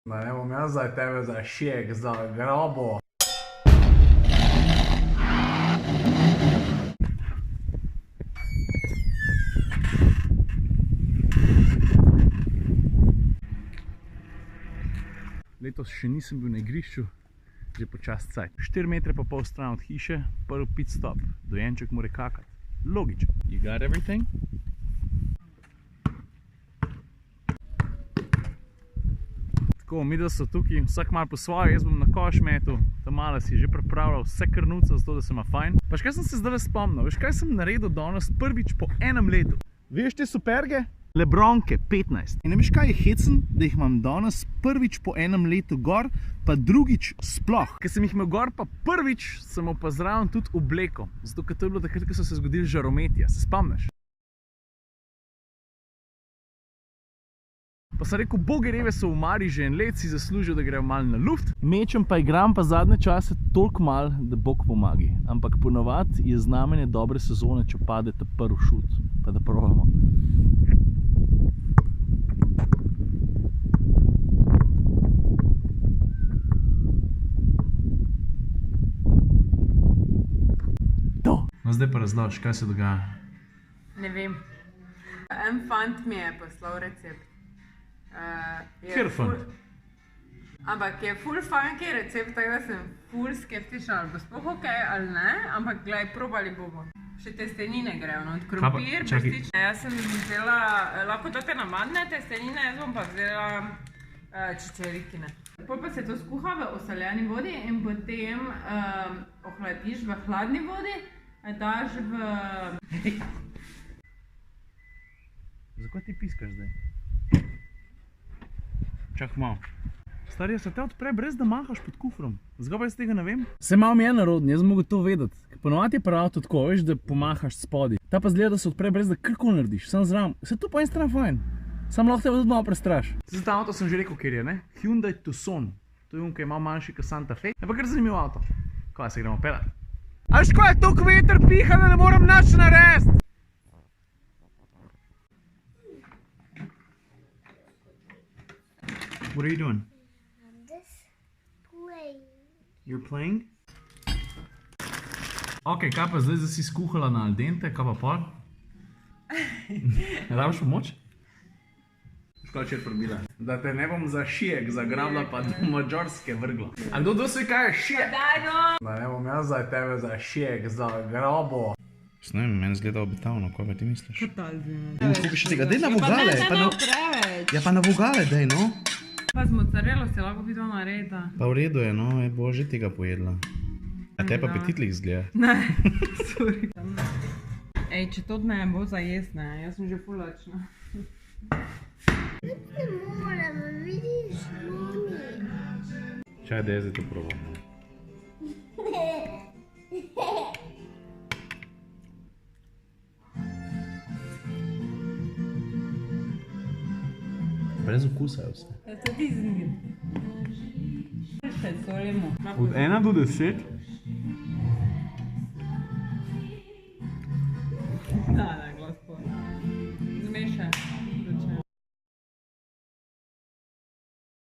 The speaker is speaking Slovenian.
Ma ne bom jaz za tebe za šijek, za grabo. Letos še nisem bil na igrišču, že počas cajt. 4 metre pa pol stran od hiše, prvi pit stop. Dojenček mora kakati. Logično. You got everything? Tako, midva so tukaj, vsak malo po svoje, jaz bom na koš metu, ta mala si že pripravljal vse krnuce, zato da se ima fajn. Pa še kaj sem se zdaj spomnil, veš kaj sem naredil danes prvič po enem letu? Veš te superge? Lebronke, 15. In ne veš kaj je hecen, da jih imam danes prvič po enem letu gor, pa drugič sploh. Ker sem jih imel gor, pa prvič sem pa zraven tudi obleko. Zato, ker to je bilo takrat, ko so se zgodili žarometja. Se spomniš? Pa sem rekel, boge reve so v Mari že en let, si zaslužil, da grejo malo na luft. Mečem pa igram pa zadnje čase toliko malo, da Bog pomagi. Ampak ponavadi je znamenje dobre sezone, če pade ta prvi šut. Pa da probamo. No, zdaj pa razloži, kaj se dogaja. Ne vem. En fant mi je poslal recept. Kjer fant? Ampak je ful funky recept, tako da sem ful skeptična, ali bo sploh okej ali ne, ampak glej, probali bomo. Še testenine grejo, no, od krompir, brstične. Jaz sem vzela, lahko date namadne testenine, jaz bom pa vzela čičerikine. Potem pa se to skuha v osoljeni vodi in potem ohladiš v hladni vodi. Daš v... Zakaj ti piskaš zdaj? Čak malo. Stari, se te odpre brez da mahaš pod kufrom. Zakaj pa jaz tega ne vem? Se malo mi je narodni, jaz mogo to vedeti. Ponovati je prav to tako, veš, da pomahaš spodi. Ta pa zgleda, da se odpre brez da karkoli narediš. Sam zraven. Se to po en stran fajn. Sam lahko te tudi malo prestraš. Zdaj ta avto sem že rekel, kjer je, ne? Hyundai Tucson. To je ki je malo manjši kot Santa Fe. Je pa kar zanimiv avto. Kaj se gremo pelat? A veš, ko je toliko veter piha, da ne moram nič narediti? What are you doing? I'm just playing. You're playing? Ok, kaj pa zdaj si skuhala na al dente, kaj pa pol? Ne daš pomoč? Škoda, če je probila. Da te ne bom za šijek zagrabila pa do Mađarske vrgla. A kdo se kaj je šijek? Daj no! Da ne bom jaz za tebe za šijek, za grabo. Ne vem, meni zgleda obetavno, kaj pa ti misliš? Totalno. Kako bi še tega, daj na vogale! preveč. Ja pa na vogale, daj no! Pa z mozzarello se lahko vidva nareda. Pa v redu je, no, je bo že tega pojedla. A te pa apetitlik zgleda? Ne, sorry. Ej, če to ne bo za jest, ne, jaz sem že ful lačna. Ne moram, vidiš, mami. Čaj, da jaz zdaj to probam. Brez okusa je vse. Ja, to ti znim. Še, sorry mu. Od 1 do 10